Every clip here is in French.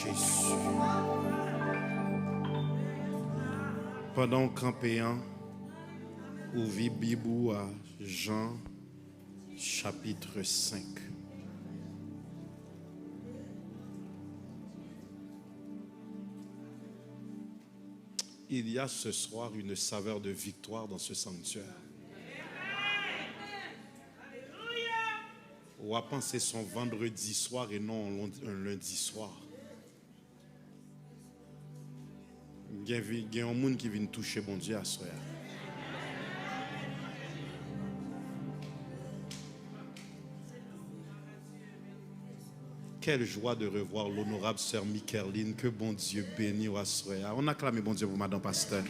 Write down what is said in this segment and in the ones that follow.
Jésus. Pendant campéant, ouvrez Bible à Jean chapitre 5. Il y a ce soir une saveur de victoire dans ce sanctuaire. On va penser son vendredi soir et non un lundi soir. Il y a un monde qui vient toucher mon Dieu à soir. Quelle joie de revoir l'honorable sœur Micheline. Que bon Dieu bénisse à soir. On acclame bon Dieu pour Madame Pasteur.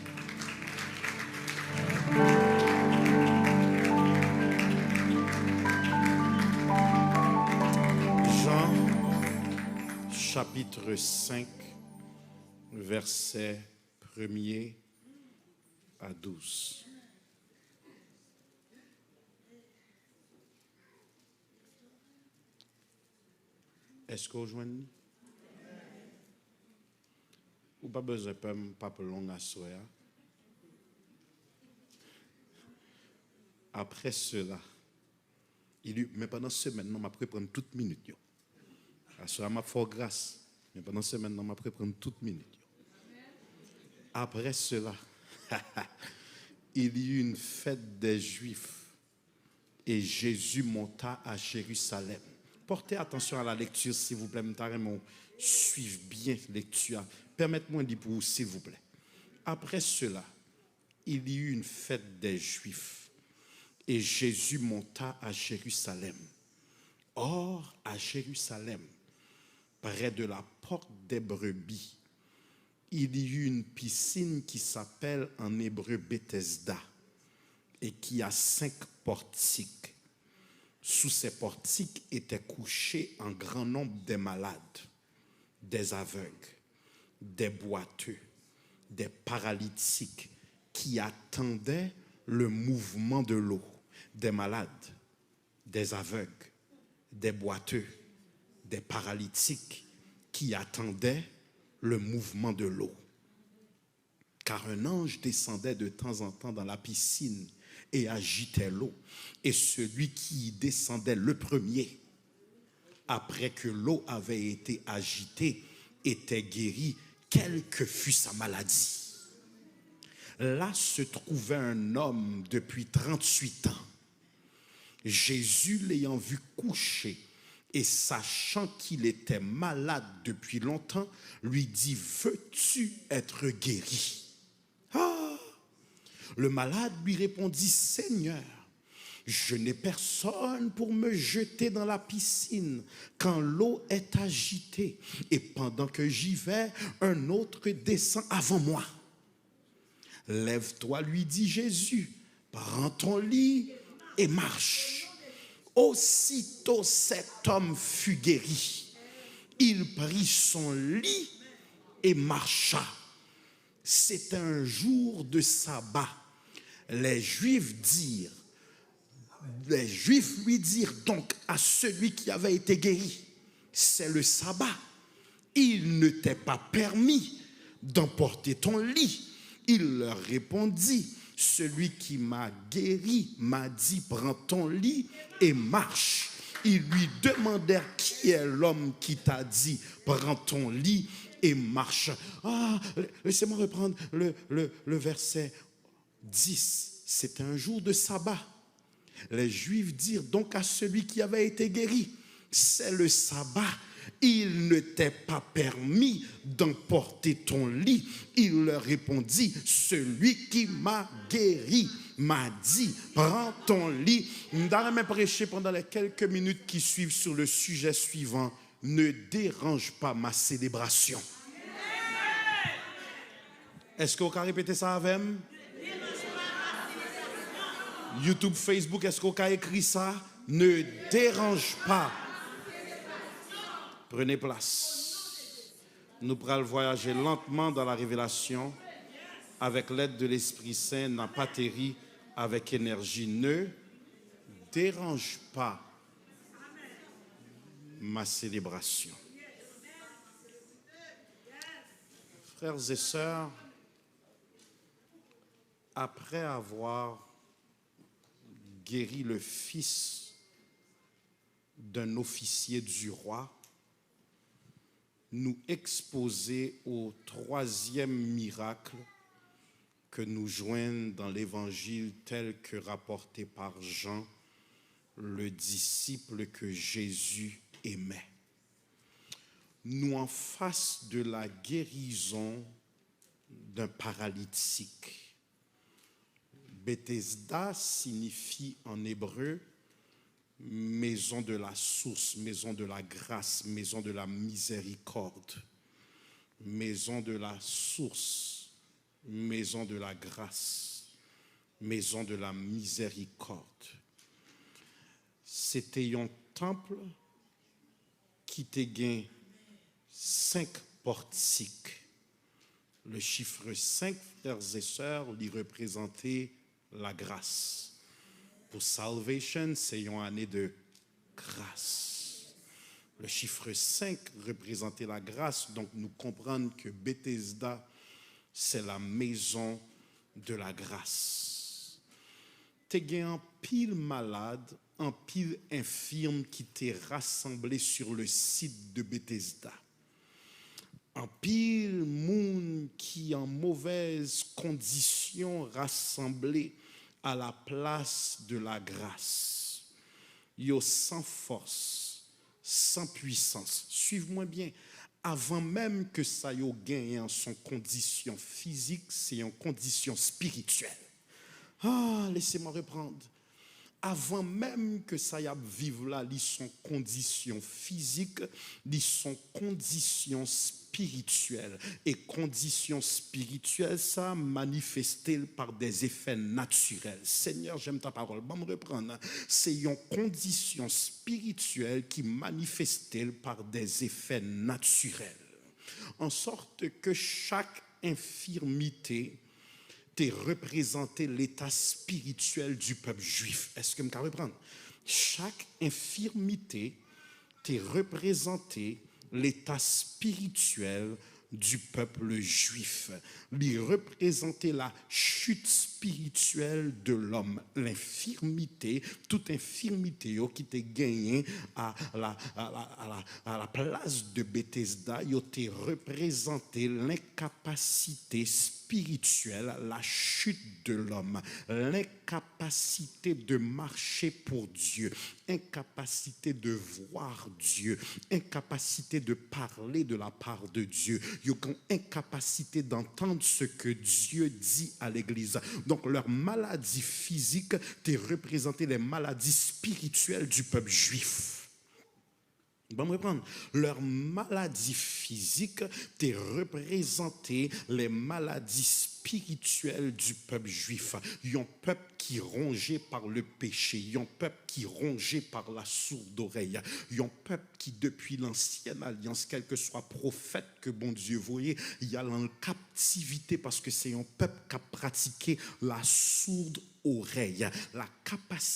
Jean chapitre 5 verset 1er à 12. Est-ce que vous joignez? Ou pas besoin de pas long à soir. Après cela, mais pendant ce semaine, je vais prendre toute minute. À cela, je fort grâce. Mais pendant ce semaine, je vais prendre toute minute. Après cela, il y eut une fête des Juifs et Jésus monta à Jérusalem. Portez attention à la lecture, s'il vous plaît. Suivez bien la lecture. Permettez-moi de dire pour vous, s'il vous plaît. Après cela, il y eut une fête des Juifs et Jésus monta à Jérusalem. Or, à Jérusalem, près de la porte des brebis, il y eut une piscine qui s'appelle en hébreu Bethesda et qui a 5 portiques. Sous ces portiques étaient couchés un grand nombre de malades, des aveugles, des boiteux, des paralytiques qui attendaient le mouvement de l'eau. Des malades, des aveugles, des boiteux, des paralytiques qui attendaient le mouvement de l'eau. Car un ange descendait de temps en temps dans la piscine et agitait l'eau. Et celui qui y descendait le premier, après que l'eau avait été agitée, était guéri, quelle que fût sa maladie. Là se trouvait un homme depuis 38 ans. Jésus, l'ayant vu couché et sachant qu'il était malade depuis longtemps, lui dit: veux-tu être guéri? Le malade lui répondit: Seigneur, je n'ai personne pour me jeter dans la piscine quand l'eau est agitée. Et pendant que j'y vais, un autre descend avant moi. Lève-toi, lui dit Jésus, prends ton lit et marche. Aussitôt cet homme fut guéri. Il prit son lit et marcha. C'était un jour de sabbat. Les Juifs lui dirent donc à celui qui avait été guéri: c'est le sabbat. Il ne t'est pas permis d'emporter ton lit. Il leur répondit: celui qui m'a guéri m'a dit: prends ton lit et marche. Ils lui demandèrent: qui est l'homme qui t'a dit prends ton lit et marche? Laissez-moi reprendre le verset 10. C'était un jour de sabbat. Les Juifs dirent donc à celui qui avait été guéri: c'est le sabbat. Il ne t'est pas permis d'emporter ton lit. Il leur répondit: celui qui m'a guéri m'a dit prends ton lit. Nous allons prêcher pendant les quelques minutes qui suivent sur le sujet suivant: ne dérange pas ma célébration. Est-ce que vous pouvez répéter ça avec moi? YouTube, Facebook, est-ce que vous pouvez écrire ça? Ne dérange pas. Prenez place. Nous pourrons voyager lentement dans la révélation avec l'aide de l'Esprit Saint. N'a pas terri avec énergie. Ne dérange pas ma célébration. Frères et sœurs, après avoir guéri le fils d'un officier du roi, nous exposer au troisième miracle que nous joignent dans l'évangile tel que rapporté par Jean, le disciple que Jésus aimait. Nous en face de la guérison d'un paralytique. Bethesda signifie en hébreu maison de la source, maison de la grâce, maison de la miséricorde, maison de la source, maison de la grâce, maison de la miséricorde. C'était un temple qui te gagne 5 portiques. Le chiffre 5, frères et sœurs, lui représentait la grâce. Pour salvation, c'est une année de grâce. Le chiffre 5 représentait la grâce, donc nous comprenons que Bethesda, c'est la maison de la grâce. Tu as un pile malade, un pile infirme qui t'est rassemblé sur le site de Bethesda. Un pile monde qui en mauvaise condition rassemblé à la place de la grâce. Yo sans force, sans puissance. Suive-moi bien. Avant même que ça yo gagne en son condition physique, c'est en condition spirituelle. Ah, laissez-moi reprendre. Avant même que ça y a vivre là, ils sont conditions physiques, ils sont conditions spirituelles. Et conditions spirituelles, ça manifesté par des effets naturels. Seigneur, j'aime ta parole. Bon, me reprendre. C'est une condition spirituelle qui manifesté par des effets naturels. En sorte que chaque infirmité t'es représenté l'état spirituel du peuple juif. Est-ce que je peux reprendre? Chaque infirmité t'es représenté l'état spirituel du peuple juif. Lui représenter la chute spirituelle de l'homme, l'infirmité, toute infirmité qui t'est gagnée à la place de Bethesda, il t'est représenté l'incapacité spirituelle, la chute de l'homme, l'incapacité de marcher pour Dieu, incapacité de voir Dieu, incapacité de parler de la part de Dieu, incapacité d'entendre ce que Dieu dit à l'église. Donc leur maladie physique t'est représenté les maladies spirituelles du peuple juif. Bon, reprendre. Leur maladie physique t'est représenté les maladies spirituelles du peuple juif. Il y a un peuple qui est rongé par le péché. Il y a un peuple qui est rongé par la sourde oreille. Il y a un peuple qui, depuis l'ancienne alliance, quel que soit prophète que bon Dieu voyait, il y a en captivité parce que c'est un peuple qui a pratiqué la sourde oreille.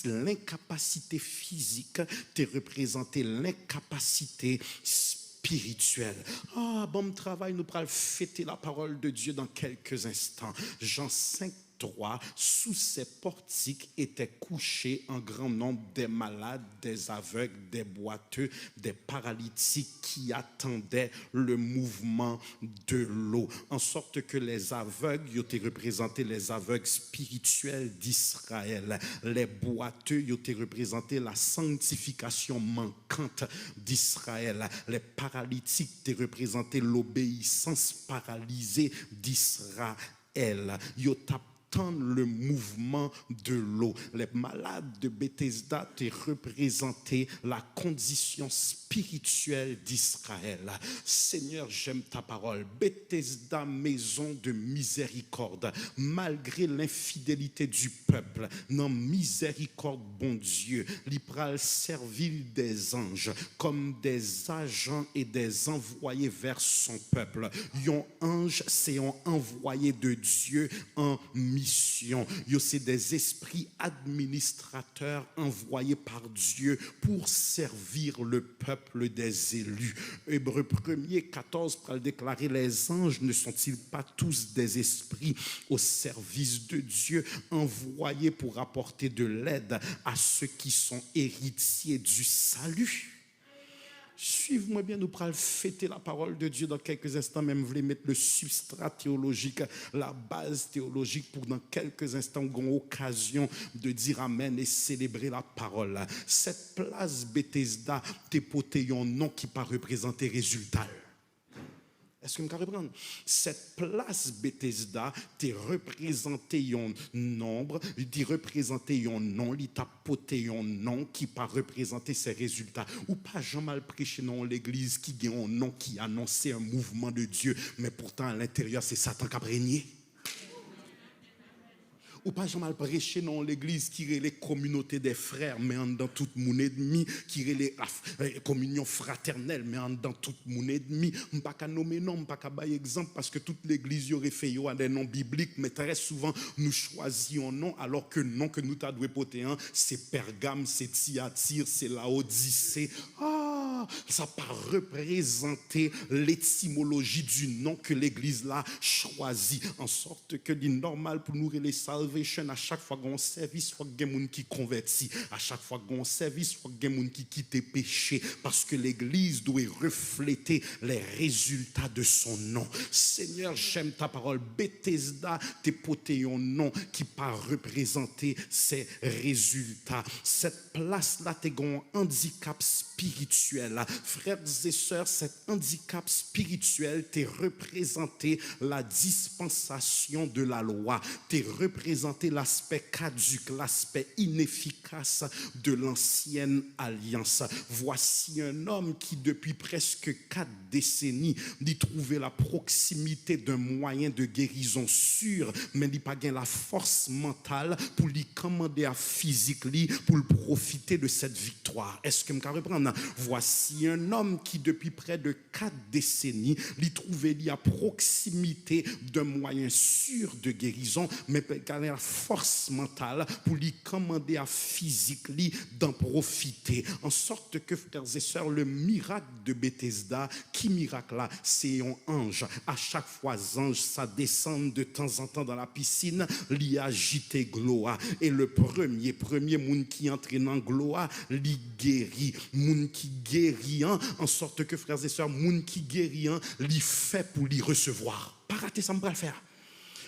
L'incapacité physique t'est représenté l'incapacité spirituelle. Ah, bon travail, nous pourrons fêter la parole de Dieu dans quelques instants. Jean 5, 3, sous ces portiques étaient couchés un grand nombre des malades, des aveugles, des boiteux, des paralytiques qui attendaient le mouvement de l'eau. En sorte que les aveugles, ils étaient représentés les aveugles spirituels d'Israël. Les boiteux, ils étaient représentés la sanctification manquante d'Israël. Les paralytiques étaient représentés l'obéissance paralysée d'Israël. Ils attendent le mouvement de l'eau. Les malades de Bethesda te représenté la condition spirituelle d'Israël. Seigneur, j'aime ta parole. Bethesda, maison de miséricorde. Malgré l'infidélité du peuple, non miséricorde, bon Dieu, l'Ipral servile des anges comme des agents et des envoyés vers son peuple. Un ange, c'est un envoyé de Dieu en miséricorde. mission. C'est des esprits administrateurs envoyés par Dieu pour servir le peuple des élus. Hébreux 1er 14 pour le déclarer, les anges ne sont-ils pas tous des esprits au service de Dieu, envoyés pour apporter de l'aide à ceux qui sont héritiers du salut? Suivez-moi bien, nous allons fêter la parole de Dieu dans quelques instants, même vous voulez mettre le substrat théologique, la base théologique pour dans quelques instants, nous avons occasion de dire amen et célébrer la parole. Cette place Bethesda, t'es poté un nom qui pas représenter résultat. Est-ce que vous me comprenez? Cette place Bethesda, t'es représenté un nombre, t'es représenté un nom, t'es poté un nom qui pas représenter ses résultats. Ou pas jamais mal prêché dans l'église qui a un nom qui annonçait un mouvement de Dieu, mais pourtant à l'intérieur c'est Satan qui a régné. Ou pas jamais mal prêché dans l'église qui est les communautés des frères, mais en dans tout mon ennemi, qui est les communion fraternelle, mais en dans tout mon ennemi. Je ne peux pas nommer non, je ne peux pas donner exemple, parce que toute l'église y aurait fait des noms bibliques, mais très souvent nous choisissons un nom, alors que le nom que nous t'avons porté, c'est Pergame, c'est Thyatire, c'est Laodicée. Ça n'a pas représenté l'étymologie du nom que l'église là choisit, en sorte que c'est normal pour nous les salvation. À chaque fois qu'on service, il faut qu'il y ait des gens qui convertit. À chaque fois qu'on service, il faut qu'il y ait des gens qui quittent le péché, parce que l'église doit refléter les résultats de son nom. Seigneur, j'aime ta parole. Bethesda, t'es poté un nom qui pas représenter ses résultats. Cette place-là, t'es un handicap spirituel. Frères et sœurs, cet handicap spirituel t'est représenté la dispensation de la loi, t'est représenté l'aspect caduc, l'aspect inefficace de l'ancienne alliance. Voici un homme qui depuis presque 4 décennies dit trouver la proximité d'un moyen de guérison sûr, mais il n'a pas la force mentale pour lui commander à physique pour le profiter de cette victoire. Est-ce que je peux reprendre? Voici un homme qui depuis près de 4 décennies lui trouvait à proximité d'un moyen sûr de guérison, mais il a la force mentale pour lui commander à physique d'en profiter. En sorte que, frères et sœurs, le miracle de Bethesda, qui miracle là? C'est un ange. À chaque fois, ange, ça descend de temps en temps dans la piscine, l'y agité gloa. Et le premier monde qui entre dans gloa, l'y guérit. Monde qui guérit, en sorte que, frères et sœurs, monde qui guérit, l'y fait pour l'y recevoir. Pas rater ça, me va le faire.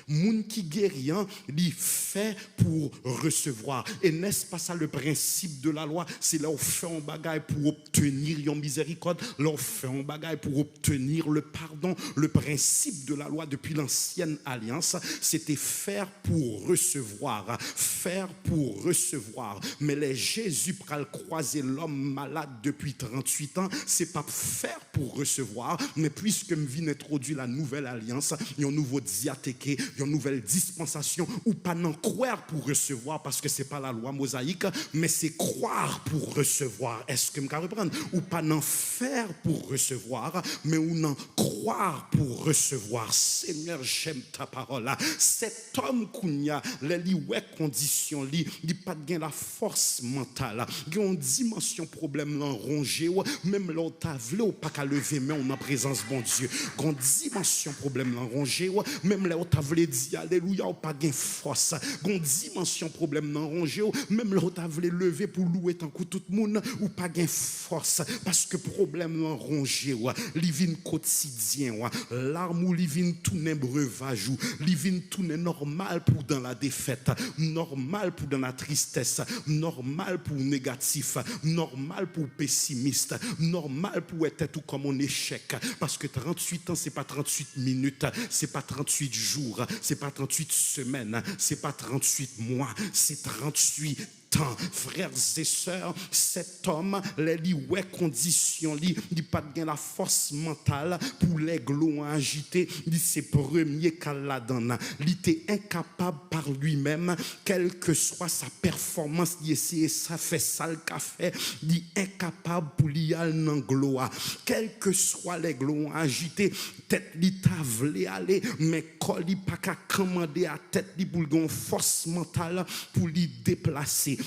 Moun qui guérit, il fait pour recevoir. Et n'est-ce pas ça le principe de la loi? C'est là où on fait un bagage pour obtenir une miséricorde, là où on fait un bagage pour obtenir le pardon. Le principe de la loi depuis l'ancienne alliance, c'était faire pour recevoir. Faire pour recevoir. Mais les Jésus pral croiser l'homme malade depuis 38 ans, c'est pas faire pour recevoir, mais puisque me vient introduire la nouvelle alliance, il y a un nouveau diatéqué, une nouvelle dispensation, ou pas n'en croire pour recevoir, parce que c'est pas la loi mosaïque, mais c'est croire pour recevoir. Est-ce que je peux reprendre? Ou pas n'en faire pour recevoir, mais ou n'en croire pour recevoir. Seigneur, j'aime ta parole. Cet homme kounya, les ouais condition li, il pas de la force mentale. Il y a une dimension problème là rongé, même là t'as vle ou pas qu'à lever mais on en présence bon Dieu. Une dimension problème là rongé, même là t'as vle dit alléluia ou pas gain force. Gon dimension problème nan rongé, même là t'as voulu lever pour louer tant que tout le monde ou pas gain force, parce que problème nan rongé li vinn quotidien l'arme ou li vinn tourner breuvage ou li vinn tourner normal pour dans la défaite, normal pour dans la tristesse, normal pour négatif, normal pour pessimiste, normal pour être tout comme un échec, parce que 38 ans c'est pas 38 minutes, c'est pas 38 jours, c'est pas 38 semaines, c'est pas 38 mois, c'est 38 temps. Frères et sœurs, cet homme, les ouais conditions, il pas de la force mentale pour les glots agiter, c'est premier qu'à la donne. Il était incapable par lui-même, quelle que soit sa performance, il essaie ça fait ça le café, il est incapable pour l'y aller dans gloire. Quel que soit les glots agités, tête li ta vle aller, mais quand il pas qu'à commander à tête li pour une force mentale pour l'y déplacer.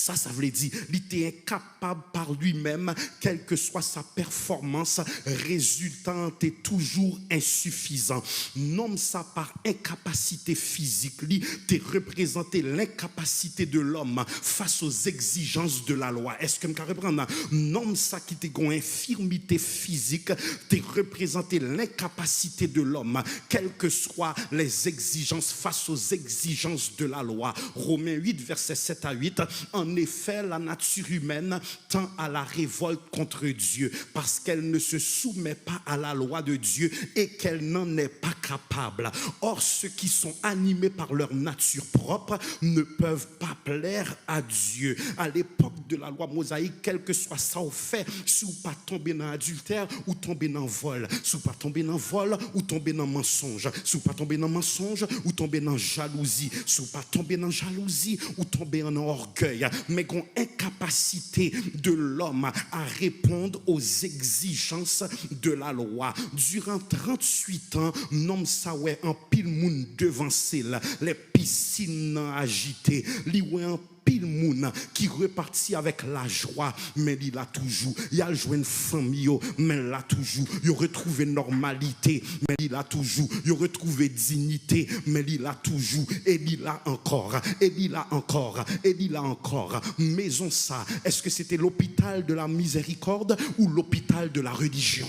Ça veut dire, il était incapable par lui-même, quelle que soit sa performance, résultant est toujours insuffisant. Nomme ça par incapacité physique, il te représenté l'incapacité de l'homme face aux exigences de la loi. Est-ce que je peux reprendre? Nomme ça qui était une infirmité physique, te représenté l'incapacité de l'homme, quelles que soient les exigences face aux exigences de la loi. Romains 8, versets 7 à 8. En effet, la nature humaine tend à la révolte contre Dieu parce qu'elle ne se soumet pas à la loi de Dieu et qu'elle n'en est pas capable. Or, ceux qui sont animés par leur nature propre ne peuvent pas plaire à Dieu. À l'époque de la loi mosaïque, quel que soit ça au fait, si vous pas tomber dans adultère ou tomber dans vol, si vous pas tomber dans vol ou tomber dans mensonge, si vous pas tomber dans mensonge ou tomber dans jalousie, si vous pas tomber dans jalousie ou tomber en orgueil, mais qu'on incapacité de l'homme à répondre aux exigences de la loi. Durant 38 ans, nom ça ouais en pile moun devancé les piscines agitées, li ouais en pile moun qui repartit avec la joie, mais il a toujours, il a joué une famille, mais il a toujours, il a retrouvé normalité, mais il a toujours, il a retrouvé dignité, mais il a toujours, et il a encore, et il a encore, et il a encore. Maison ça, est-ce que c'était l'hôpital de la miséricorde ou l'hôpital de la religion?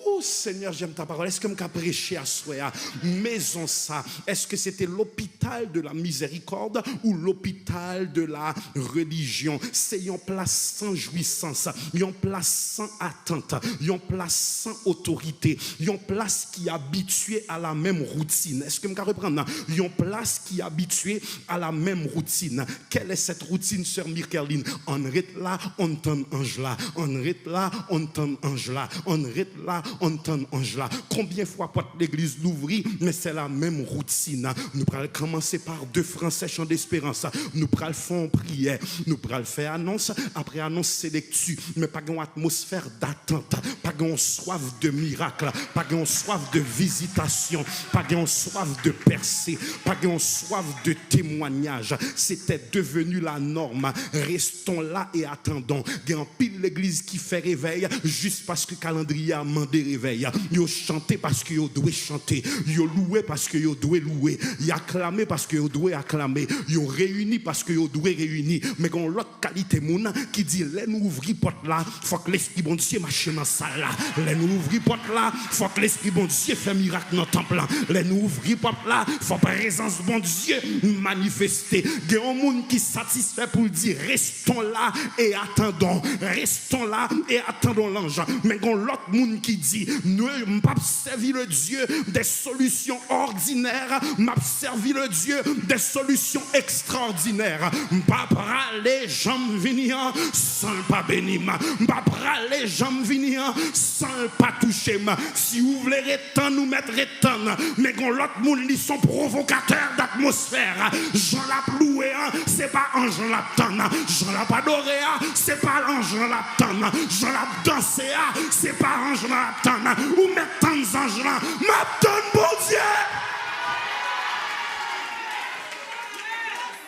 Oh Seigneur, j'aime ta parole. Est-ce que je peux prêcher à soi? Maison ça. Est-ce que c'était l'hôpital de la miséricorde ou l'hôpital de la religion? C'est une place sans jouissance, une place sans attente, une place sans autorité, une place qui est habituée à la même routine. Est-ce que je peux reprendre? Une place qui est habituée à la même routine. Quelle est cette routine, sœur Mirkeline? On reste là, on entend ange là. On reste là, on entend ange là. On reste là, on entend ange là. Combien de fois porte l'église l'ouvrir, mais c'est la même routine. Nous allons commencer par 2 Français chants d'espérance. Nous allons faire prière. Nous allons faire annonce. Après annonce, c'est lecture. Mais pas une atmosphère d'attente. Pas une soif de miracle. Pas une soif de visitation. Pas une soif de percée. Pas une soif de témoignage. C'était devenu la norme. Restons là et attendons. Il y a un pile l'église qui fait réveil juste parce que le calendrier a demandé réveil. Yo chanté parce que yo doit chanter. Yo loué parce que yo doit louer. Yo acclamé parce que yo doit acclamer. Yo réuni parce que yo doit réunir. Mais quand l'autre qualité moun qui dit les nous ouvrir porte là, faut que l'esprit bon Dieu marche dans salle là. Les nous ouvrir porte là, faut que l'esprit bon Dieu fait miracle dans temple là. Les nous ouvrir porte là, faut présence bon Dieu manifester. Il y a un monde qui satisfait pour dire restons là et attendons. Restons là et attendons l'ange. Mais quand l'autre monde qui dit ne pas servir le Dieu des solutions ordinaires, m'a servi le Dieu des solutions extraordinaires. Pas praler jambes venir sans pas bénir, pas praler jambes venir sans pas toucher. Si vous voulez rétendre nous mettre rétendre, mais quand l'autre monde ils sont provocateurs d'atmosphère. Jean l'a ploué, c'est pas ange l'a tonne. Jean l'a pas adoré, c'est pas l'ange l'a tonne. Jean l'a dansé, c'est pas ange l'a tonne. Ou mettre tant d'anges là, m'a donne bon Dieu.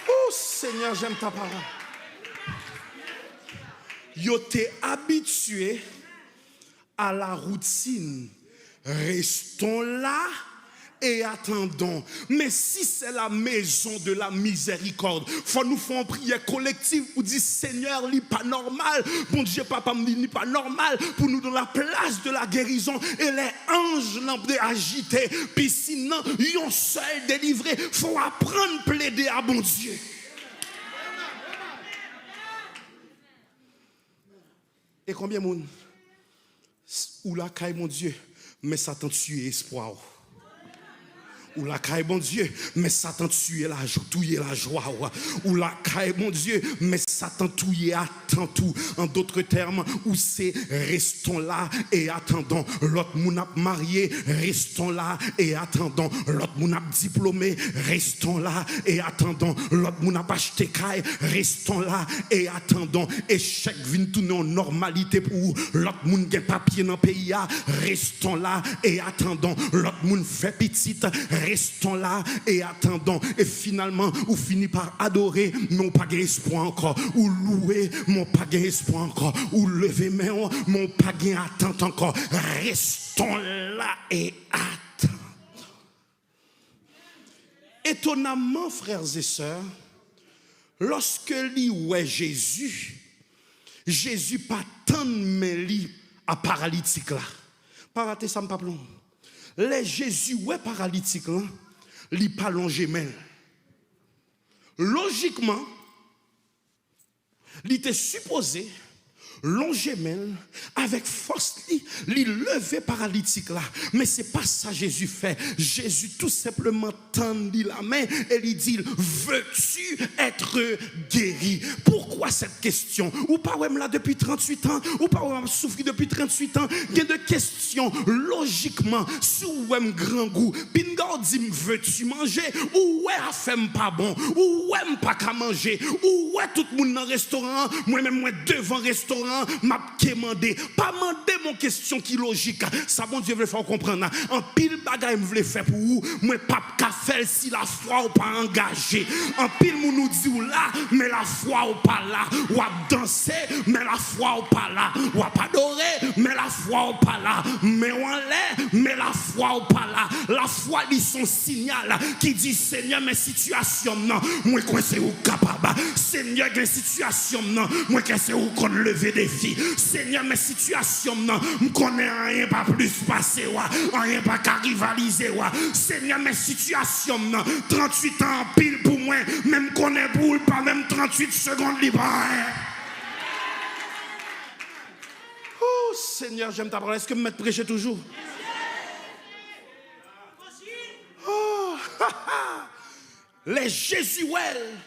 Oh Seigneur, j'aime ta parole. Yo t'es habitué à la routine. Restons là et attendons. Mais si c'est la maison de la miséricorde, faut nous faire une prière collective pour dire Seigneur, n'est pas normal. Bon Dieu, papa me dit n'est pas normal pour nous dans la place de la guérison et les anges l'ont agité. Puis sinon, yon seul délivré. Faut apprendre à plaider à bon Dieu. Et combien de monde ou la caille mon Dieu, mais Satan tue espoir. Ou la caille, bon Dieu, mais Satan tué la joie. Ou la caille, bon Dieu, mais Satan tué attend tout. En d'autres termes, où c'est restons là et attendons. L'autre moun a marié, restons là et attendons. L'autre moun a diplômé, restons là et attendons. L'autre moun a acheté caille, restons là et attendons. Et chaque vin tourne en normalité pour l'autre moun gen papier dans le pays, restons là et attendons. L'autre moun fait petite, restons là et attendons. Et finalement, ou finit par adorer, mais on pas espoir encore. Ou louer, mais on pas espoir encore. Ou lever, mais on pas attente encore. Restons là et attendons. Étonnamment, frères et sœurs, lorsque lui ouais Jésus pas tant mais lui à paralytique là. Pas rater ça me pas plomb. Les Jésus ouais paralytique là, li pas longé mais logiquement, il était supposé longer men avec force li lever paralytique là, mais c'est pas ça Jésus fait. Jésus tout simplement tend la main et lui dit veux-tu être guéri? Pourquoi cette question? Ou pas ouais là depuis 38 ans, ou pas ouais souffrir depuis 38 ans. Il y a des questions logiquement sur ouais grand goût. Pinga dit veux-tu manger? Ou ouais a fait pas bon? Ou ouais pas qu'à manger? Ou ouais tout le monde dans restaurant, moi même moi devant restaurant m'a demandé, pas demander mon question qui logique. Ça bon Dieu veut faire comprendre. En pile bagaille me veut faire pour vous, moi pas qu'à faire si la foi ou pas engagé. En pile moun nous dit ou là, mais la foi ou pas là. Ou à danser, mais la foi ou pas là. Ou à adorer, mais la foi ou pas là. Mais on l'est, mais la foi ou pas là. La foi lit son signal qui dit Seigneur mes situations non, moi quoi c'est ou capable. Seigneur mes situations non, moi quoi c'est ou qu'on lever défi. Seigneur, mes situations, non, je connais rien pas plus passé, rien pas qu'à rivaliser. Seigneur, mes situations, non, 38 ans pile pour moi, même connais pour pas même 38 secondes libre. Oh Seigneur, j'aime ta parole. Est-ce que vous me prêchez toujours? Oh, les Jésuels,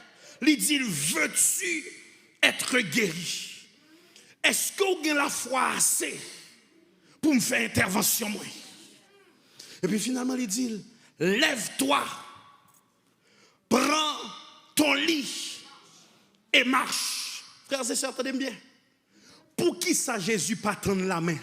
lui dit veux-tu être guéri? Est-ce que vous avez la foi assez pour me faire intervention? Moi? Et puis finalement, il dit, lève-toi, prends ton lit et marche. Frères et sœurs, attendez bien. Pour qui ça Jésus pas tendre la main?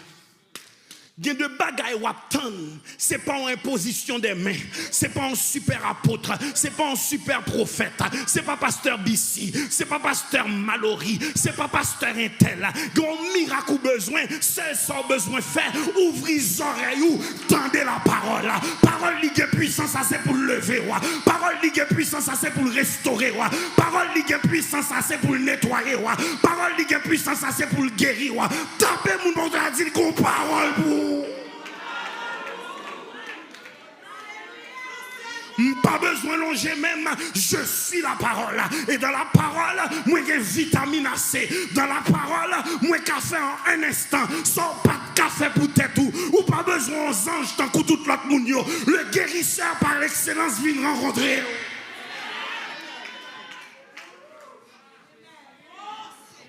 Il y a de bagailles ou attendre, c'est pas en imposition des mains, c'est pas un super apôtre, c'est pas un super prophète, c'est pas pasteur Bissi, c'est pas pasteur Mallory, c'est pas pasteur Intel. Il y a un miracle ou besoin, seul sans besoin faire, ouvrez les oreilles ou tendez la parole. Parole qui est puissance, ça c'est pour le lever. Parole qui est puissance, ça c'est pour le restaurer. Parole qui est puissance, ça c'est pour le nettoyer. Parole qui est puissance, ça c'est pour le guérir. Tapez mon bon à dire qu'on parole pour. Pas besoin de longer même, je suis la parole. Et dans la parole, moi j'ai vitamine C. Dans la parole, moi café en un instant. Sans pas de café pour tête ou pas besoin aux anges tant que tout l'autre monde. Le guérisseur par excellence vient rencontrer.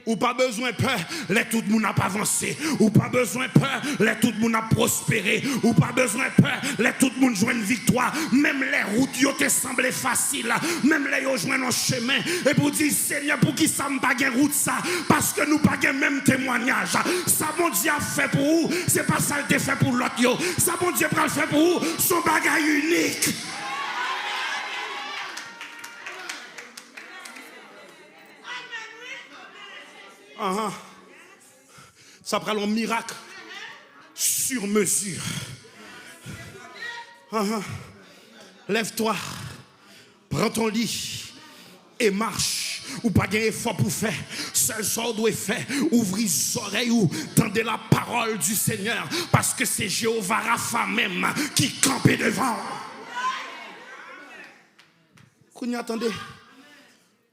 Ou pas besoin de peur, les tout le monde n'a pas avancé. Ou pas besoin de peur, les tout le monde n'a prospéré. Ou pas besoin de peur, les tout le monde joue une victoire. Même les routes yo te semblent faciles. Même les yo joignent un chemin. Et pour dire Seigneur, pour qui ça me pas gain route ça? Parce que nous pas gain même témoignage. Ça bon Dieu a fait pour vous, c'est pas ça qu'il a fait pour l'autre yo. Ça bon Dieu a fait pour vous, son bagage unique. Ça prend un miracle sur mesure. Lève-toi, prends ton lit et marche. Ou pas gagner effort pour faire. Seul sort doit faire. Ouvrez les oreilles ou tendez la parole du Seigneur. Parce que c'est Jéhovah Rapha même qui campait devant. Qu'on y attendez.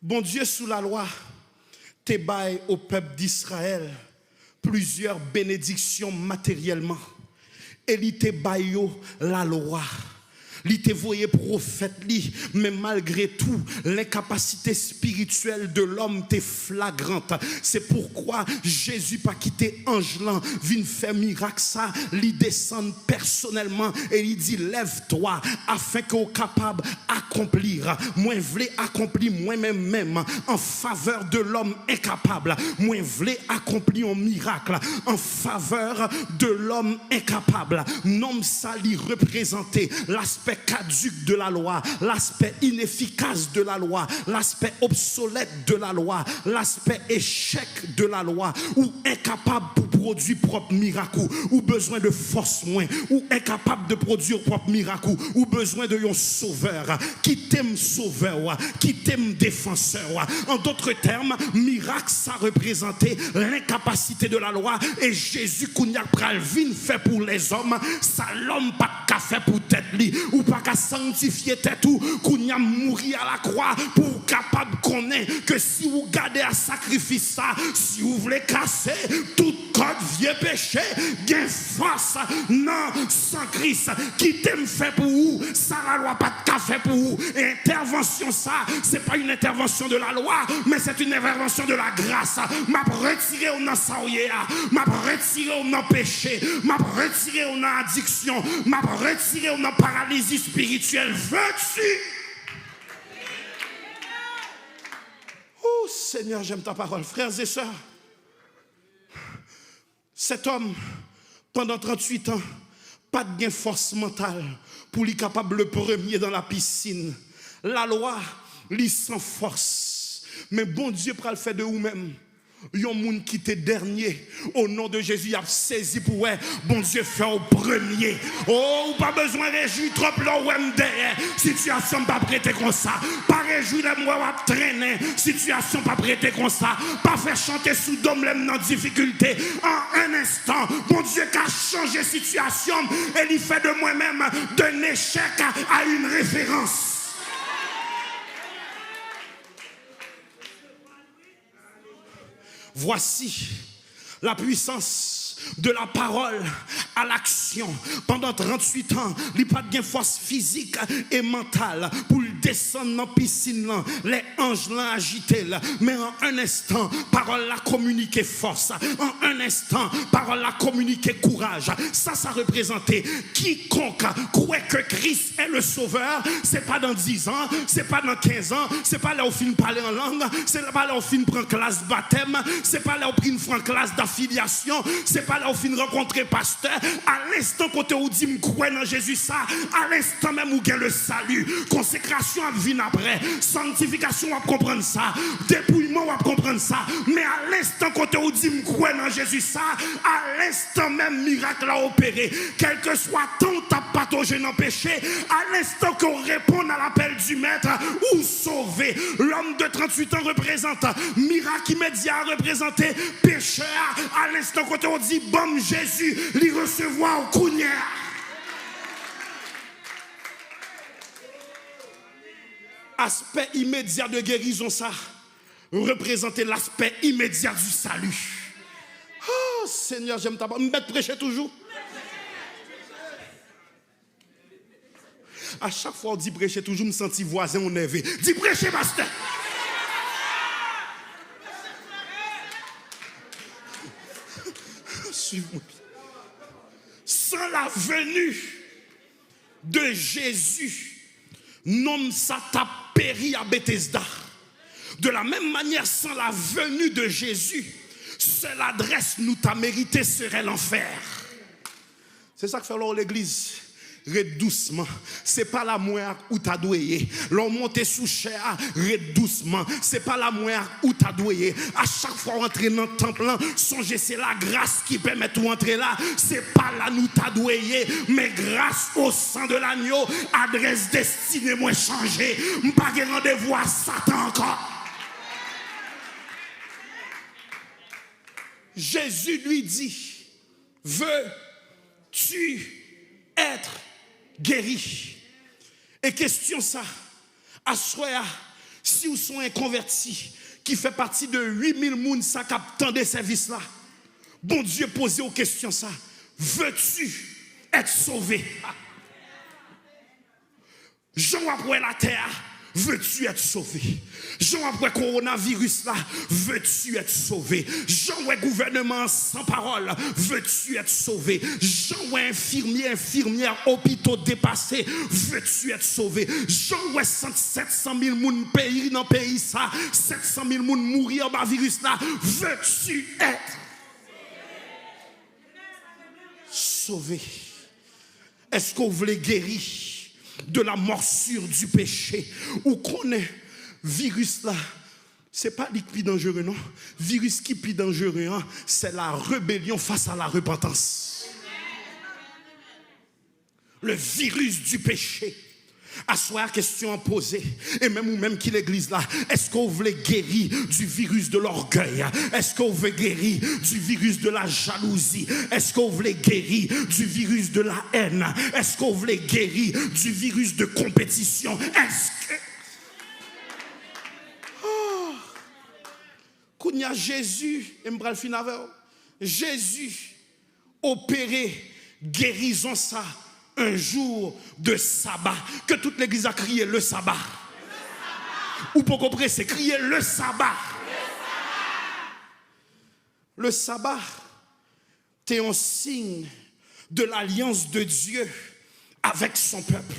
Bon Dieu sous la loi. Te bail au peuple d'Israël plusieurs bénédictions matériellement. Et il te baille la loi. il te voyait prophète, mais malgré tout, l'incapacité spirituelle de l'homme est flagrante. C'est pourquoi Jésus pas quitté ange là, vient faire miracle ça, il descend personnellement et il dit lève-toi afin que vous capable accomplir. Moi voulais accomplir moi-même en faveur de l'homme incapable. Moi voulais accomplir un miracle en faveur de l'homme incapable. Nom ça lui représenter l'aspect caduc de la loi, l'aspect inefficace de la loi, l'aspect obsolète de la loi, l'aspect échec de la loi, ou incapable pour produire propre miracle, ou besoin de force moins, ou incapable de produire propre miracle, ou besoin de un sauveur, qui t'aime sauveur, qui t'aime défenseur. En d'autres termes, miracle ça représentait l'incapacité de la loi, et Jésus Kounyak Pralvin fait pour les hommes, ça l'homme pas qu'à faire pour tête li, ou pas qu'à sanctifier tête ou Kounyak mourir à la croix pour capable connaître que si vous gardez à sacrifice ça, si vous voulez casser toute code vieux péché, gain force non sans Christ qui t'aime fait pour vous, ça la loi pas de café pour vous. Et intervention ça, c'est pas une intervention de la loi, mais c'est une intervention de la grâce. M'a retiré au nan saouye, m'a retiré au nan péché, m'a retiré au nan addiction, m'a retiré au nan paralysie spirituelle. Veux-tu? Oh Seigneur, j'aime ta parole. Frères et sœurs, cet homme, pendant 38 ans, pas de gain force mentale pour lui capable le premier dans la piscine. La loi, lui sans force. Mais bon Dieu, pour le faire de vous-même. Yon moun qui était dernier au nom de Jésus a saisi pour ouais bon Dieu fait au premier. Oh pas besoin de réjouir trop là ou derrière situation pas prêter comme ça, pas réjouir les moi ou traîner situation pas prêter comme ça, pas faire chanter sous dôme les dans difficulté. En un instant bon Dieu qui a changé situation et il fait de moi-même d'un échec à une référence. Voici la puissance de la parole à l'action. Pendant 38 ans, il n'y a pas de force physique et mentale pour descendre dans la piscine. Les anges l'ont agité. Mais en un instant, parole a communiqué force. En un instant, parole a communiqué courage. Ça représentait quiconque croit que Christ est le sauveur. Ce n'est pas dans 10 ans, ce n'est pas dans 15 ans, ce n'est pas là où on parler en langue, ce n'est pas là où on prend classe baptême, ce n'est pas là où on prend classe d'affiliation, ce n'est pas là où on rencontrer pasteur. À l'instant quand on dit m'croire dans Jésus ça, à l'instant même où gagne le salut, consécration vient après, sanctification on comprendre ça, dépouillement on comprendre ça, mais à l'instant quand on dit m'croire dans Jésus ça, à l'instant même miracle a opéré, quel que soit ton ta pathogène en péché, à l'instant qu'on répond à l'appel du maître ou sauver. L'homme de 38 ans représente miracle immédiat représenté pécheur. À l'instant quand on dit bon Jésus, lui recevoir au Kounia. Aspect immédiat de guérison ça représenter l'aspect immédiat du salut. Oh Seigneur, j'aime ta parole. Me mettre prêcher toujours. À chaque fois on dit prêcher toujours, me sentis voisin on énervé. Dis prêcher pasteur. Suivez-moi. Sans la venue de Jésus, non ça t'a péri à Bethesda. De la même manière, sans la venue de Jésus, seule adresse nous t'a mérité serait l'enfer. C'est ça que fait l'église. Red doucement, c'est pas la moelle où t'as doué. L'on monte sous chair, red doucement, c'est pas la moelle où t'as doué. À chaque fois entrer dans le temple, songez c'est la grâce qui permet de entrer là. C'est pas là nous t'as doué, mais grâce au sang de l'agneau, adresse destinée moins changée. M'pas de rendez-vous à Satan encore. Jésus lui dit, veux-tu être guéri? Et question ça, à soya, si vous sont inconvertis, qui fait partie de 8000 personnes ça qui attendent des services là, bon Dieu posez aux questions ça, veux-tu être sauvé? Jean après la terre, veux-tu être sauvé? Jean après coronavirus là, veux-tu être sauvé? Jean ouais gouvernement sans parole, veux-tu être sauvé? Jean ouais infirmière, hôpitaux dépassés, veux-tu être sauvé? Jean ouais 700 000 moun pays dans pays ça, 700 000 moun mourir par virus là, veux-tu être sauvé? Est-ce qu'on voulait guérir de la morsure du péché? Ou qu'on est virus là, c'est pas le plus dangereux, non. Virus qui est plus dangereux, hein, c'est la rébellion face à la repentance. Le virus du péché. À soi, question posée, et même ou même qui l'église là, est-ce qu'on veut guérir du virus de l'orgueil? Est-ce qu'on veut guérir du virus de la jalousie? Est-ce qu'on veut guérir du virus de la haine? Est-ce qu'on veut guérir du virus de compétition? Est-ce que quand il y a Jésus, Jésus opéré guérison ça un jour de sabbat, que toute l'église a crié le sabbat. Ou pour comprendre, c'est crier le sabbat. Le sabbat, c'est un signe de l'alliance de Dieu avec son peuple.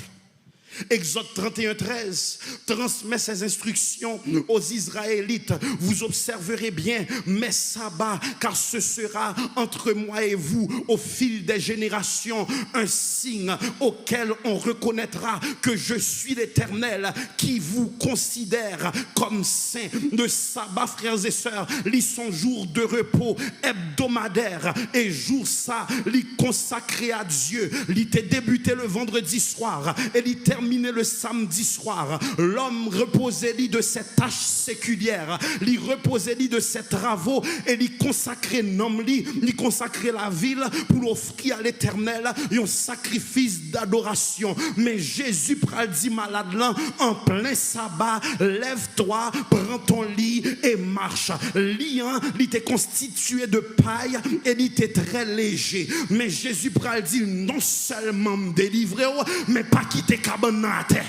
Exode 31:13 transmet ses instructions aux Israélites. Vous observerez bien mes sabbats, car ce sera entre moi et vous au fil des générations un signe auquel on reconnaîtra que je suis l'Éternel qui vous considère comme saint. Le sabbat, frères et sœurs, lit son jour de repos hebdomadaire et jour ça, lit consacré à Dieu. Lit débuté le vendredi soir et lit terminé le samedi soir. L'homme reposait lui de ses tâches séculières, lui reposait lui de ses travaux et lui consacrait l'homme, lui consacrait la ville pour offrir à l'Éternel un sacrifice d'adoration. Mais Jésus pral dit malade là en plein sabbat, lève-toi, prends ton lit et marche. Lit il était constitué de paille et il était très léger. Mais Jésus pral dit non seulement me délivrer mais pas quitter cabane à terre.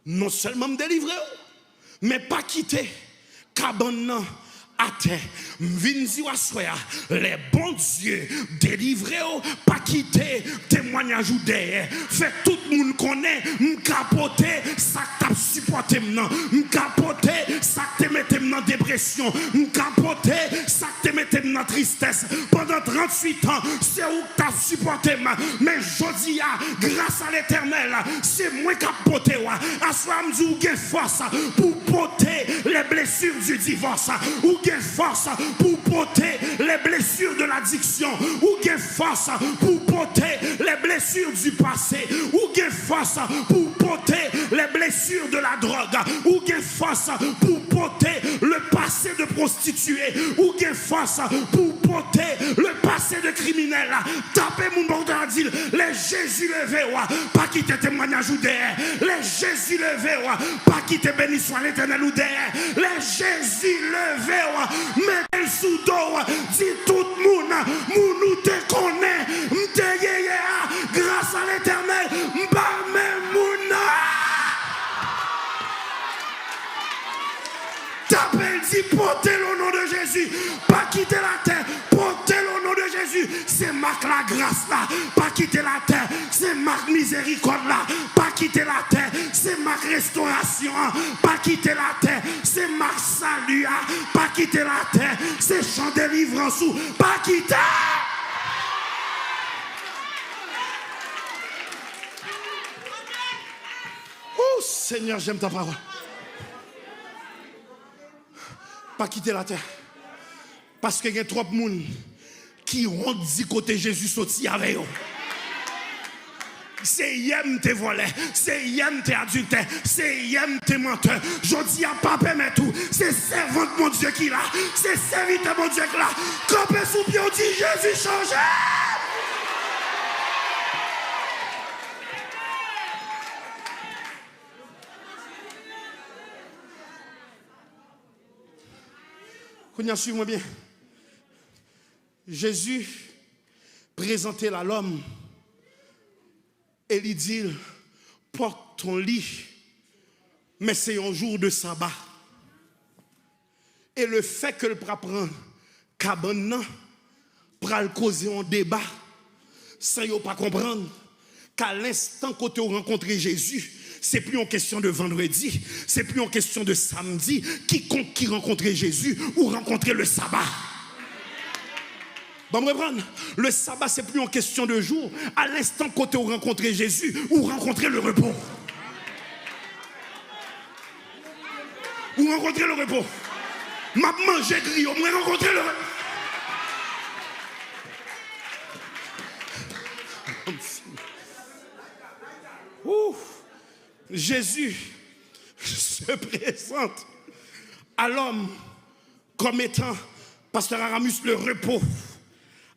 Non seulement me délivrer, mais pas quitter cabane à terre. Vinzi wassoya, les bons dieux délivrés, pas quitter témoignage ou derrière. Fait tout le monde connaît, m'capoter, ça t'a supporté maintenant. M'capoter, ça te mette dans dépression. M'capoter, ça te mette dans tristesse. Pendant 38 ans, c'est où t'as supporté. Mais jodi a, grâce à l'Éternel, c'est moi qui capoté. À soi, m'dit ou gen force pour porter les blessures du divorce. Ou gen force pour porter les blessures de l'addiction, ou gain force pour porter les blessures du passé, ou gain force pour porter les blessures de la drogue, ou gain force pour porter le passé de prostituée, ou gain force pour porter le passé de criminel. Tapez mon bordel, les Jésus levé, pas quitter témoignage ou derrière, les Jésus levé, pas quitter béni soit l'Éternel ou derrière, les Jésus levé, mais le sous-dos, dit tout le monde, nous te connaît, m'te grâce à l'Éternel, m'bar même moun. T'appelles, dit portez le nom de Jésus, pas quitter la terre, portez le nom de Jésus, c'est marque la grâce là, pas quitter la terre, c'est marque miséricorde là, pas quitter la terre, c'est marque restauration, pas quitter la terre, c'est marque salut, pas quitter la terre, c'est chant délivrance, pas quitter. Oh Seigneur, j'aime ta parole. Pas quitter la terre. Parce qu'il y a trop de monde qui ont dit côté Jésus sorti avec eux. C'est yem te volé, c'est yem te adultère, c'est yem te menteur. Je dis à pas permettre tout. C'est servant mon Dieu qui l'a, c'est serviteur mon Dieu qui l'a. Campez sous pied, on dit Jésus change. Suivez-moi bien. Jésus présentait à l'homme Et il dit, porte ton lit, mais c'est un jour de sabbat. Et le fait que le prend cabane, pral causer un débat, sans yo pas comprendre qu'à l'instant que tu as rencontré Jésus, c'est plus une question de vendredi, c'est plus une question de samedi. Quiconque qui rencontrait Jésus ou rencontrait le sabbat. Bon, reprendre. Le sabbat, c'est plus une question de jour. À l'instant que tu as rencontré Jésus ou rencontrer le repos. Ou rencontrer le repos. M'a mangé griot, moi rencontrer le repos. Jésus se présente à l'homme comme étant, pasteur Aramus, le repos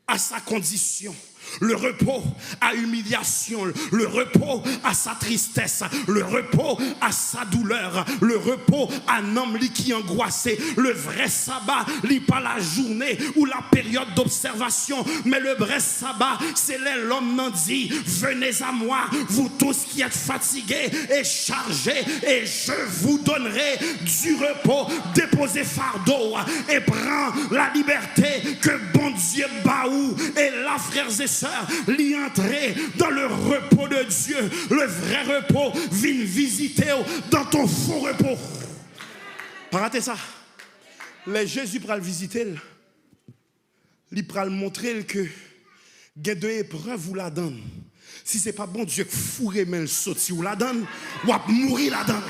à sa condition. Le repos à humiliation, le repos à sa tristesse, le repos à sa douleur, le repos à un homme qui est angoissé. Le vrai sabbat, n'est pas la journée ou la période d'observation, mais le vrai sabbat, c'est l'homme n'en dit, venez à moi, vous tous qui êtes fatigués et chargés, et je vous donnerai du repos. Déposez fardeau et prends la liberté que bon Dieu baou. Et là, frères et sœurs, l'y entrer dans le repos de Dieu. Le vrai repos vient visiter dans ton faux repos. Pas rater ça. Les Jésus pral visiter, il pral montrer que il de épreuve ou la donne. Si c'est pas bon Dieu que fourré mais le saute ou la donne, ou à mourir la donne.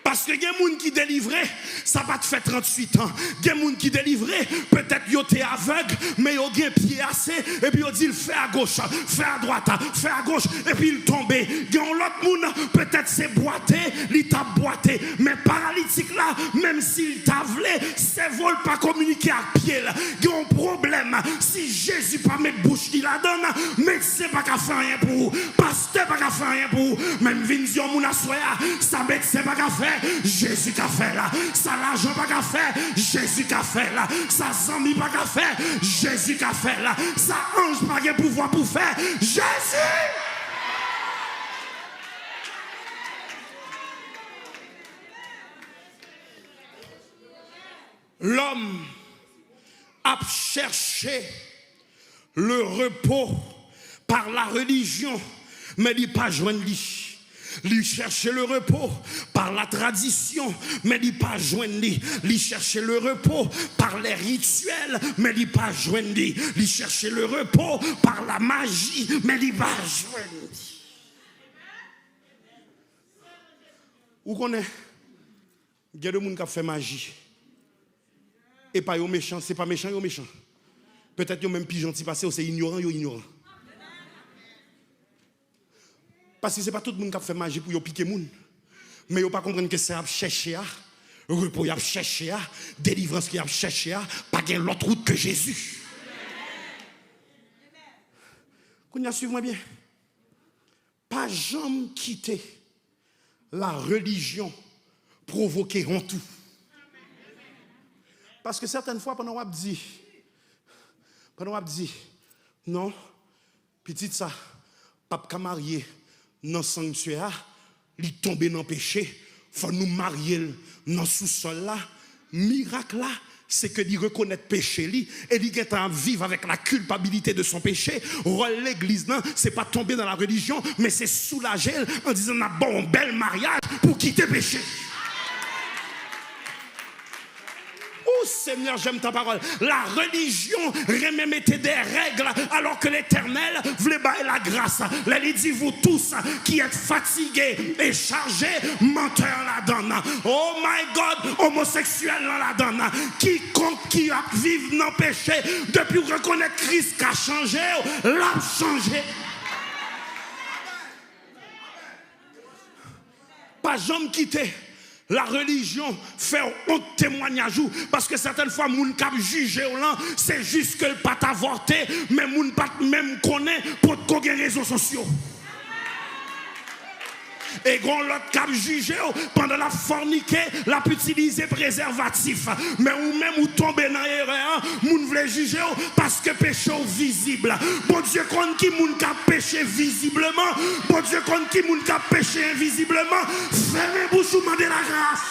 Parce que il y a des gens qui délivré, ça va te faire 38 ans. Il y a des gens qui délivré, peut-être ils étaient aveugles, mais ils ont un pied assez, et puis ils dit fait à gauche, fait à droite, fait à gauche, et puis il tombe. Il y a l'autre monde, peut-être c'est boité, il t'a boité, mais paralytique là, même s'il t'a volé, c'est vol pas communiquer à pied. Il y a un problème. Si Jésus pas mettre bouche, il la donne, médecin pas qu'à faire rien pour vous, pasteur pas qu'à faire rien pour vous, même vision mon assoya, ça médecin pas qu'à faire. Jésus qu'a fait là, ça l'argent pas qu'a fait, Jésus qu'a fait là, ça zami pas qu'a fait, Jésus qu'a fait là, ça ange pas qu'a pouvoir pour faire, Jésus. L'homme a cherché le repos par la religion, mais il n'a pas joint lui. Il cherchait le repos par la tradition, mais il n'a pas joint lui. Il cherchait le repos par les rituels, mais il n'a pas joint lui. Il cherchait le repos par la magie, mais il n'a pas joint lui. Où qu'on est? Il y a des gens qui font magie. Et pas yo méchant, c'est pas méchant, yo méchant. Peut-être yo même plus gentil parce que c'est ignorant, yo ignorant. Parce que ce n'est pas tout le monde qui fait magie pour piquer les gens. Mais ils ne comprennent pas que c'est à chercher, repos à chercher, délivrance qui a cherché, pas qu'il y ait l'autre route que Jésus. Qu'on suivez-moi bien. Pas jamais quitter la religion provoquer en tout. Parce que certaines fois, pendant qu'on dit, non, petite ça, pas marié. Dans le sanctuaire, il tombe dans le péché, il faut nous marier dans le sous-sol là. Miracle là, c'est que il reconnaît le péché et il est à vivre avec la culpabilité de son péché. L'église, ce n'est pas tomber dans la religion, mais c'est soulager en disant on a bon bel mariage pour quitter le péché. Oh Seigneur, j'aime ta parole. La religion remet mettait des règles alors que l'Éternel voulait bailler la grâce. Il dit vous tous qui êtes fatigués et chargés, menteurs la donne. Oh my God, homosexuel la donne. Quiconque qui a vécu dans le péché depuis reconnaître Christ qui a changé, l'a changé. Pas jamais quitter. La religion fait un témoignage parce que certaines fois, moun k'ap juge là, c'est juste que le pas avorté, mais moun pas même connaît pour qu'on ait réseaux sociaux. Et quand l'autre cap jugé pendant la forniquer, l'a utilisé préservatif. Mais ou même ou tomber dans l'erreur, moun vle juger parce que péché visible. Bon Dieu compte qui moun cap péché visiblement, bon Dieu compte qui moun cap péché invisiblement. Fermez bouche ou demandez la grâce.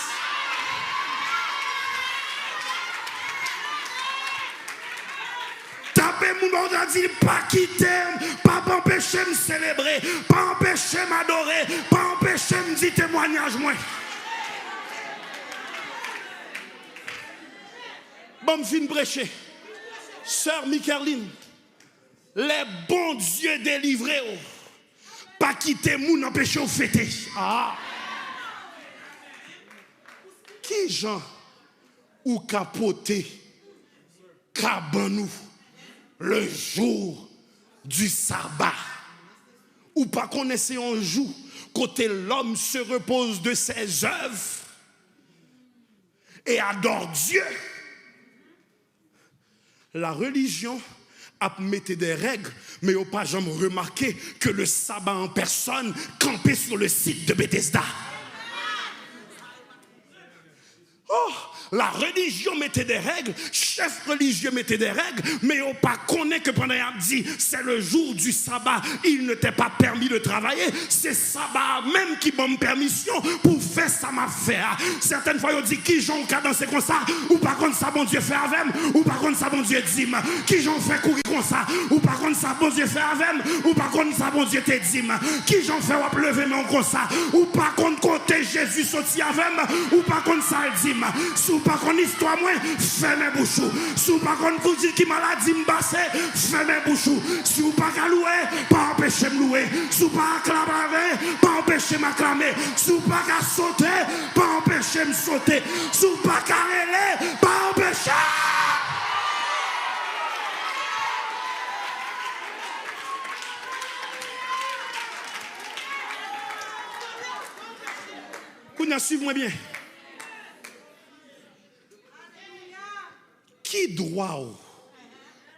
Mon monde a dit pas quitter, pas empêcher me célébrer, pas empêcher m'adorer, pas empêcher me dire témoignage moi. Bon, me fin prêcher. Sœur Micheline, les bons dieux délivrés, pas quitter moun empêcher au fêter. Ah. Qui gens ou capoter cabanou le jour du sabbat, ou pas connaissez un jour côté l'homme se repose de ses œuvres et adore Dieu. La religion a mis des règles, mais on pas jamais remarqué que le sabbat en personne campait sur le site de Bethesda. Oh, la religion mettait des règles, chef religieux mettait des règles, mais on pas connaît que pendant qu'il dit c'est le jour du sabbat, il ne t'est pas permis de travailler, c'est sabbat même qui donne permission pour faire ça m'a fait. Certaines fois on dit qui j'en cas danser comme ça, ou par contre ça bon Dieu fait avec, ou par contre ça bon Dieu dîme, qui j'en fait courir comme ça, ou par contre ça bon Dieu fait avec, ou par contre ça bon Dieu te dîme, qui j'en fait ou lever non comme ça, ou par contre côté Jésus sorti avec, ou par contre ça dîme. Sous par contre histoire moi, fermez bouche. Sous par contre vous dites qui maladie m'basse, fermez bouche. Sous pas qu'à louer, pas empêcher me louer. Sous pas acclamer, pas empêcher m'acclamer. Sous pas qu'à sauter, pas empêcher me sauter. Sous pas qu'à rêler, pas empêcher. Vous suivez-moi bien. Qui droit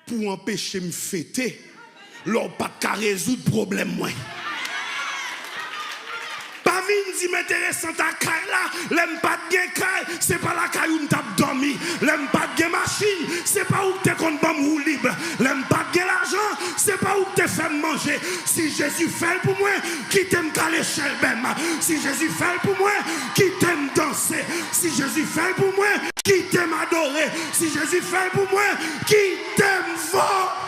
pour empêcher me fêter, leur pas qu'à résoudre problème moi. Pas vin dit m'intéressant ta caille là, l'aime pas de caille, c'est pas la caille où m't'a dormi, l'aime pas de machine, c'est pas où t'es compte bon ou libre, l'aime pas de l'argent, c'est pas où t'es fait manger. Si Jésus fait pour moi, qui t'aime caler chez même. Si Jésus fait pour moi, qui t'aime danser. Si Jésus fait pour moi, qui t'aime adorer. Si Jésus fait pour moi, qui t'aime voir.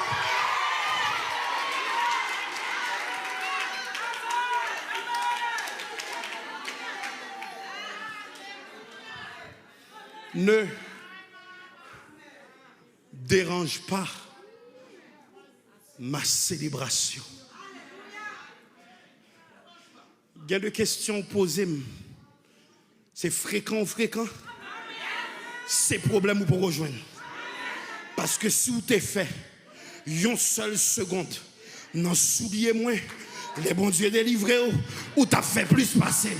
Ne dérange pas ma célébration. Il y a des questions posées. C'est fréquent ou fréquent? C'est problème ou pour rejoindre. Parce que si vous t'es fait une seule seconde, n'en souliez moins, les bons dieux délivrés ou t'as fait plus passer.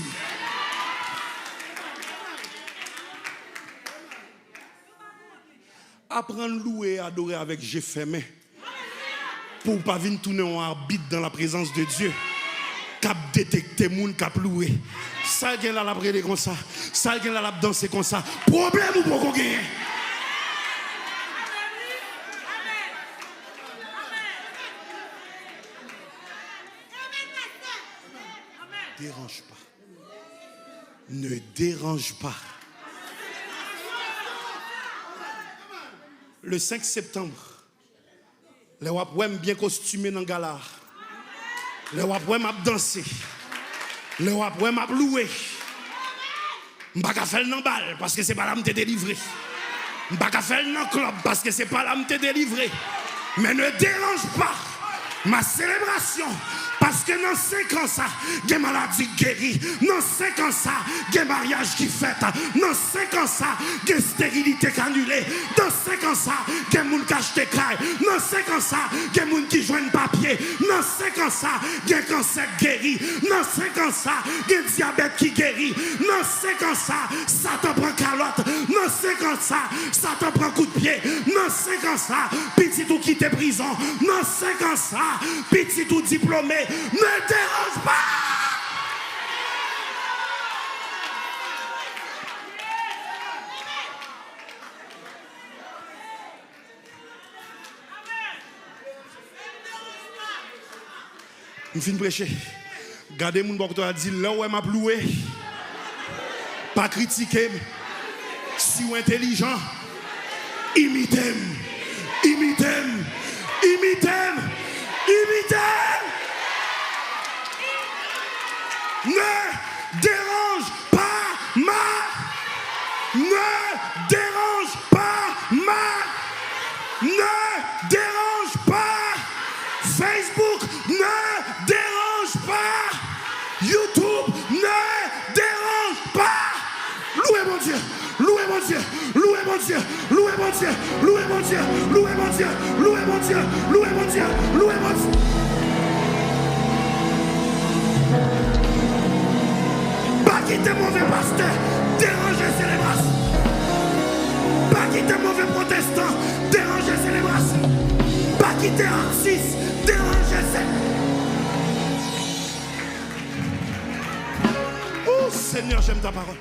Apprendre louer et adorer avec j'ai fermé. Pour ne pas venir tourner en arbitre dans la présence de Dieu. Cap détecter moun cap louer. Ça vient là la prière comme ça. Ça vient là la danser comme ça. Problème ou pas qu'on gagne. Dérange pas. Ne dérange pas. Le 5 septembre, les wapouem bien costumés dans le gala. Les wapouem ap danser. Les wapouem ap louer. M'pa ka faire nan bal parce que c'est pas là m'te délivré. M'pa ka faire nan club parce que c'est pas là m'te délivré. Mais ne dérange pas ma célébration. Parce que dans 5 ans, ça, il y a maladie guérie. Dans 5 ans, ça, il y a mariage qui fait. Dans 5 ans, ça, il y a stérilité qui annulée. Dans 5 ans, ça, il y a des gens qui achètent caille. Dans 5 ans, ça, il y a des gens qui joignent papier. Dans 5 ans, ça, il y a cancer guéri. Dans 5 ans, ça, il y a diabète qui guérit. Dans 5 ans, ça te prend calotte. Dans 5 ans, ça te prend coup de pied. Dans 5 ans, ça, petit tout quitte prison. Dans 5 ans, ça, petit tout diplômé. Ne dérange pas. Je finis de prêcher. Gardez mon bon a dit là où elle m'a loué. Pas critiquer. Si vous intelligent, imitez-moi. Imitez-moi. Imitez-moi. Imitez-moi. Ne dérange pas ma. Ne dérange pas ma. Ne dérange pas. Facebook ne dérange pas. YouTube ne dérange pas. Louez mon Dieu. Louez mon Dieu. Louez mon Dieu. Louez mon Dieu. Louez mon Dieu. Louez mon Dieu. Louez mon Dieu. Louez mon Dieu. Louez mon Dieu. Pas quitter mauvais pasteur, déranger célébration. Pas quitter mauvais protestant, déranger célébration. Pas quitter artiste, déranger célébration. Oh Seigneur, j'aime ta parole.